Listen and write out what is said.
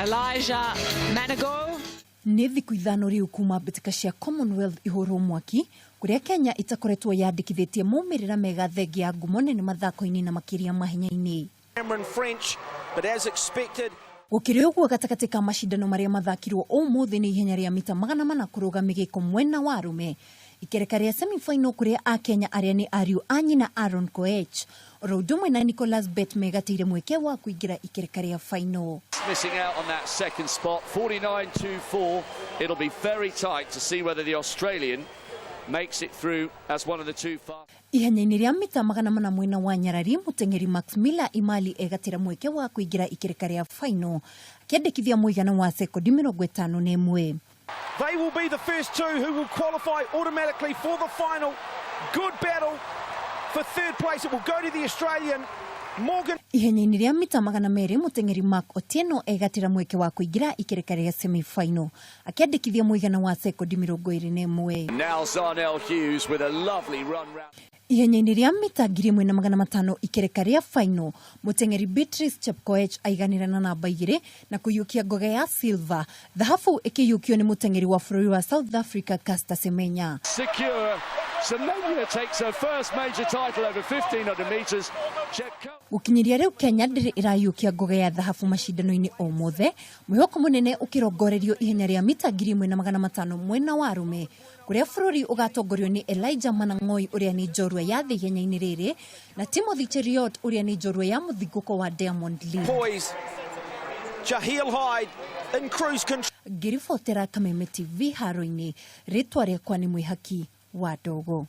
Elijah Manago. Nĩ thikũ ithano rĩu kuma mbĩtĩka cia Commonwealth ihũrwo mwaki kũrĩa Kenya itakoretwo yandĩkithĩtie maumĩrĩra mega thengia ya ngumo nene mathako-inĩ na makĩria mahenya-inĩ. Gũkĩrĩ ũguo gatagatĩ ka macindano marĩa mathakirwo ũmũthĩ nĩ ihenya rĩa mita 400 kũrũga mĩgĩko mwena wa arũme. Ikereka rĩa semi-final kũrĩa Akenya arĩa nĩ ariũ a nyina Aaron Koech oro ũndũ ũmwe na Nicholas Bet megatĩire mweke wa kũingĩra ikereka rĩa final. Missing out on that second spot, 49.24. It'll be very tight to see whether the Australian makes it through as one of the two fast. Ihenya-inĩ rĩa mita 400 mwena wa Nyarari, mũteng'eri Max Miller Imali egatĩra mweke wa kũingĩra ikereka rĩa final akĩandĩkithia mũigana wa sekondi 51. They will be the first two who will qualify automatically for the final. Good battle for third place. It will go to the Australian Morgan. Ihenya-inĩ rĩa mita 200 mũteng'eri Mark Otieno egatĩra mweke wa kũingĩra ikereka rĩa semi-final akĩandĩkithia mũigana wa sekondi 21. Now Zarnell Hughes with a lovely run round. Ihenya-inĩ rĩa mita 1500 ikereka rĩa final mũteng'eri Beatrice Chepkoech aiganĩra na namba 2 na kũiyũkia ngoga ya silver, thahabu ĩkĩiyũkio nĩ mũteng'eri wa bũrũri wa South Africa Caster Semenya. Secure. Semenya takes her first major title over 1500 meters. Gũkinyĩria rĩu Kenya ndĩrĩ ĩraiyũkia ngoga ya thahabu macindano-inĩ o mothe, mwĩhoko mũnene ũkĩrongorerio ihenya rĩa mita 1500 mwena wa arũme kũrĩa bũrũri ũgatongorio nĩ Elijah Manang'oi ũrĩa nĩ njorua ya thĩ ihenya-inĩ rĩrĩ na Timothy Cheriot ũrĩa nĩ njorua ya mũthingũko wa Diamond League. Jahil Hyde in cruise control. Ngĩribotera Kameme TV haro-inĩ, rĩtwa rĩakwa nĩ Mwĩhaki wa Ndogo.